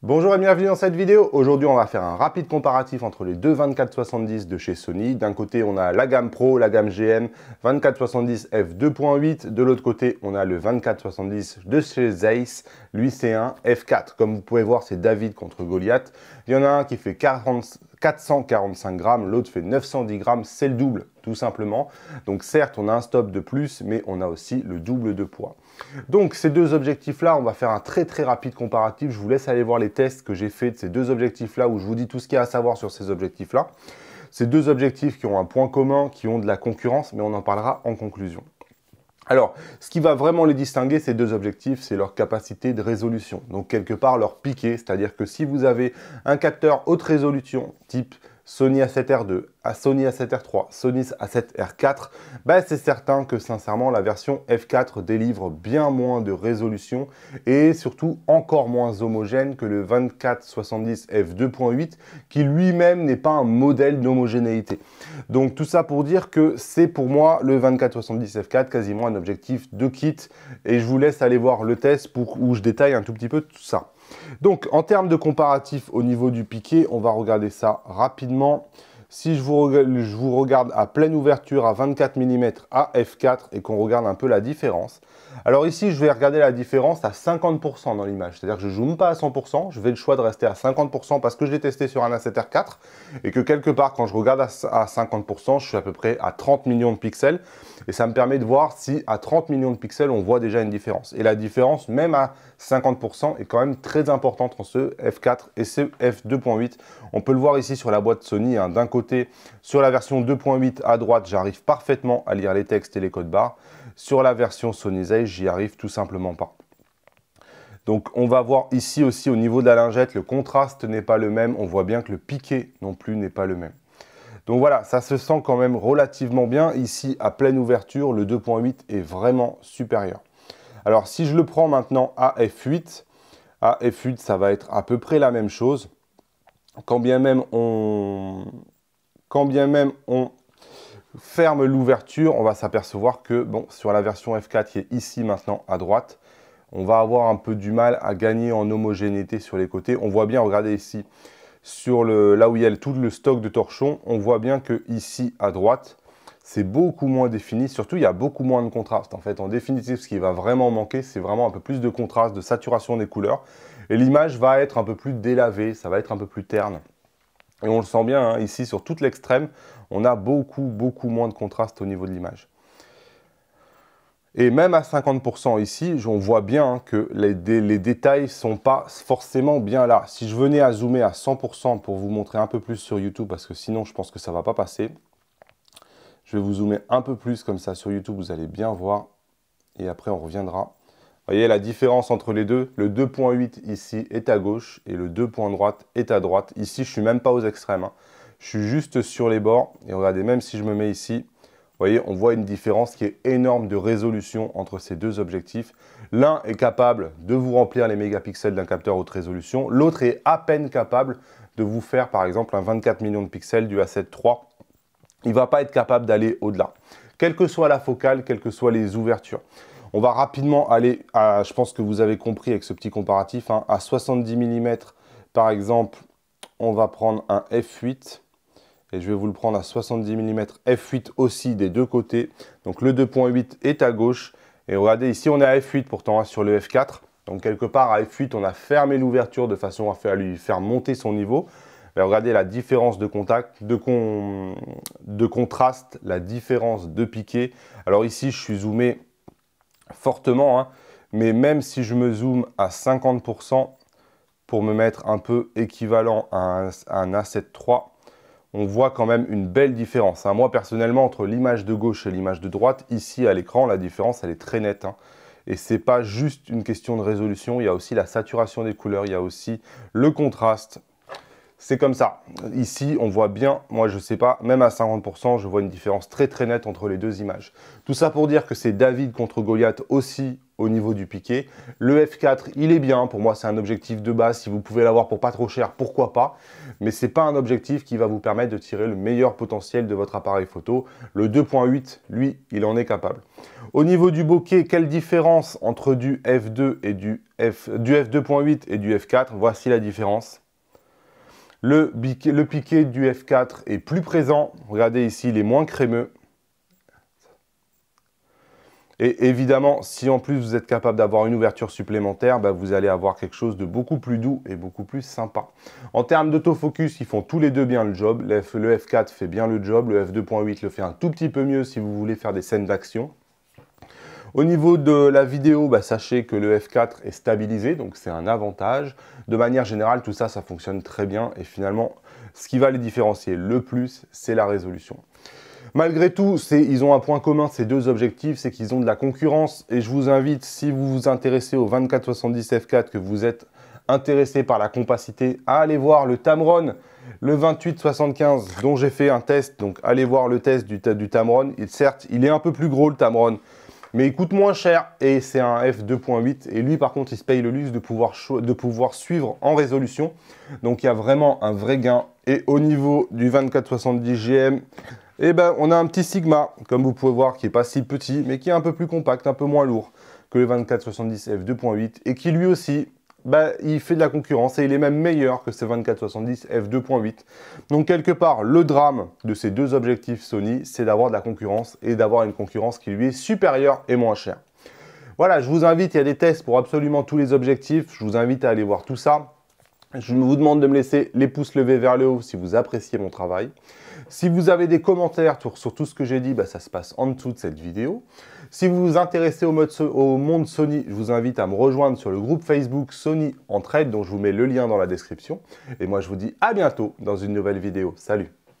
Bonjour et bienvenue dans cette vidéo. Aujourd'hui, on va faire un rapide comparatif entre les deux 2470 de chez Sony. D'un côté, on a la gamme Pro, la gamme GM 2470 f2.8. De l'autre côté, on a le 2470 de chez Zeiss. Lui, c'est un f4. Comme vous pouvez voir, c'est David contre Goliath. Il y en a un qui fait 445 grammes, l'autre fait 910 grammes. C'est le double, tout simplement. Donc certes, on a un stop de plus, mais on a aussi le double de poids. Donc ces deux objectifs-là, on va faire un très rapide comparatif. Je vous laisse aller voir les tests que j'ai fait de ces deux objectifs-là où je vous dis tout ce qu'il y a à savoir sur ces objectifs-là. Ces deux objectifs qui ont un point commun, qui ont de la concurrence, mais on en parlera en conclusion. Alors, ce qui va vraiment les distinguer, ces deux objectifs, c'est leur capacité de résolution. Donc quelque part leur piqué, c'est-à-dire que si vous avez un capteur haute résolution type Sony A7R2, Sony A7R3, Sony A7R4, c'est certain que sincèrement la version F4 délivre bien moins de résolution et surtout encore moins homogène que le 2470 f2.8 qui lui-même n'est pas un modèle d'homogénéité. Donc tout ça pour dire que c'est pour moi le 2470 f4 quasiment un objectif de kit et je vous laisse aller voir le test où je détaille un tout petit peu tout ça. Donc, en termes de comparatif au niveau du piqué, on va regarder ça rapidement. Si je vous regarde à pleine ouverture à 24 mm à f4 et qu'on regarde un peu la différence. Alors ici, je vais regarder la différence à 50% dans l'image. C'est-à-dire que je ne zoome pas à 100%, je fais le choix de rester à 50% parce que je l'ai testé sur un A7R4 et que quelque part, quand je regarde à 50%, je suis à peu près à 30 millions de pixels. Et ça me permet de voir si à 30 millions de pixels, on voit déjà une différence. Et la différence, même à 50%, est quand même très importante entre ce F4 et ce F2.8. On peut le voir ici sur la boîte Sony. D'un côté, sur la version 2.8 à droite, j'arrive parfaitement à lire les textes et les codes barres. Sur la version Sony Zeiss, j'y arrive tout simplement pas. Donc on va voir ici aussi au niveau de la lingette, le contraste n'est pas le même. On voit bien que le piqué non plus n'est pas le même. Donc voilà, ça se sent quand même relativement bien. Ici, à pleine ouverture, le 2.8 est vraiment supérieur. Alors si je le prends maintenant à F8, ça va être à peu près la même chose. Quand bien même on ferme l'ouverture, on va s'apercevoir que bon, sur la version F4 qui est ici maintenant à droite, on va avoir un peu du mal à gagner en homogénéité sur les côtés. On voit bien, regardez ici, sur là où il y a tout le stock de torchons, on voit bien que ici à droite, c'est beaucoup moins défini. Surtout, il y a beaucoup moins de contraste. En fait, en définitive, ce qui va vraiment manquer, c'est vraiment un peu plus de contraste, de saturation des couleurs. Et l'image va être un peu plus délavée, ça va être un peu plus terne. Et on le sent bien, hein, ici, sur toute l'extrême, on a beaucoup moins de contraste au niveau de l'image. Et même à 50% ici, on voit bien hein, que les détails ne sont pas forcément bien là. Si je venais à zoomer à 100% pour vous montrer un peu plus sur YouTube, parce que sinon je pense que ça ne va pas passer. Je vais vous zoomer un peu plus comme ça sur YouTube, vous allez bien voir. Et après on reviendra. Vous voyez la différence entre les deux. Le 2.8 ici est à gauche et le 2.0 droite est à droite. Ici, je ne suis même pas aux extrêmes. Hein. Je suis juste sur les bords. Et regardez, même si je me mets ici, vous voyez, on voit une différence qui est énorme de résolution entre ces deux objectifs. L'un est capable de vous remplir les mégapixels d'un capteur haute résolution. L'autre est à peine capable de vous faire, par exemple, un 24 millions de pixels du A7 III. Il ne va pas être capable d'aller au-delà. Quelle que soit la focale, quelles que soient les ouvertures. On va rapidement aller à, je pense que vous avez compris avec ce petit comparatif, hein, à 70 mm, par exemple, on va prendre un F8. Et je vais vous le prendre à 70 mm f8 aussi des deux côtés. Donc le 2.8 est à gauche. Et regardez, ici on est à f8 pourtant hein, sur le F4. Donc quelque part à f8, on a fermé l'ouverture de façon à lui faire monter son niveau. Et regardez la différence de contact, de contraste, la différence de piqué. Alors ici, je suis zoomé fortement. Hein, mais même si je me zoome à 50% pour me mettre un peu équivalent à un A7 III, on voit quand même une belle différence. Hein. Moi, personnellement, entre l'image de gauche et l'image de droite, ici à l'écran, la différence, elle est très nette. Hein. Et ce n'est pas juste une question de résolution, il y a aussi la saturation des couleurs, il y a aussi le contraste. C'est comme ça. Ici, on voit bien, moi, je ne sais pas, même à 50%, je vois une différence très nette entre les deux images. Tout ça pour dire que c'est David contre Goliath aussi au niveau du piqué. Le f4, il est bien. Pour moi, c'est un objectif de base. Si vous pouvez l'avoir pour pas trop cher, pourquoi pas. Mais ce n'est pas un objectif qui va vous permettre de tirer le meilleur potentiel de votre appareil photo. Le 2.8, lui, il en est capable. Au niveau du bokeh, quelle différence entre du f2 et du f2.8 et du f4? Voici la différence. Le piqué du f4 est plus présent. Regardez ici, il est moins crémeux. Et évidemment, si en plus vous êtes capable d'avoir une ouverture supplémentaire, bah vous allez avoir quelque chose de beaucoup plus doux et beaucoup plus sympa. En termes d'autofocus, ils font tous les deux bien le job. Le f4 fait bien le job, le f2.8 le fait un tout petit peu mieux si vous voulez faire des scènes d'action. Au niveau de la vidéo, bah sachez que le f4 est stabilisé, donc c'est un avantage. De manière générale, tout ça, ça fonctionne très bien. Et finalement, ce qui va les différencier le plus, c'est la résolution. Malgré tout, ils ont un point commun, ces deux objectifs, c'est qu'ils ont de la concurrence. Et je vous invite, si vous vous intéressez au 24-70 f4, que vous êtes intéressé par la compacité, à aller voir le Tamron, le 28-75, dont j'ai fait un test. Donc allez voir le test du Tamron. Certes, il est un peu plus gros le Tamron, mais il coûte moins cher et c'est un f2.8. Et lui, par contre, il se paye le luxe de pouvoir suivre en résolution. Donc il y a vraiment un vrai gain. Et au niveau du 24-70 GM, eh ben, on a un petit Sigma, comme vous pouvez voir, qui n'est pas si petit, mais qui est un peu plus compact, un peu moins lourd que le 24-70 f2.8, et qui lui aussi, bah, il fait de la concurrence, et il est même meilleur que ce 24-70 f2.8. Donc quelque part, le drame de ces deux objectifs Sony, c'est d'avoir de la concurrence, et d'avoir une concurrence qui lui est supérieure et moins chère. Voilà, je vous invite, il y a des tests pour absolument tous les objectifs, je vous invite à aller voir tout ça. Je vous demande de me laisser les pouces levés vers le haut si vous appréciez mon travail. Si vous avez des commentaires sur tout ce que j'ai dit, bah, ça se passe en dessous de cette vidéo. Si vous vous intéressez au monde Sony, je vous invite à me rejoindre sur le groupe Facebook Sony Entraide, dont je vous mets le lien dans la description. Et moi, je vous dis à bientôt dans une nouvelle vidéo. Salut!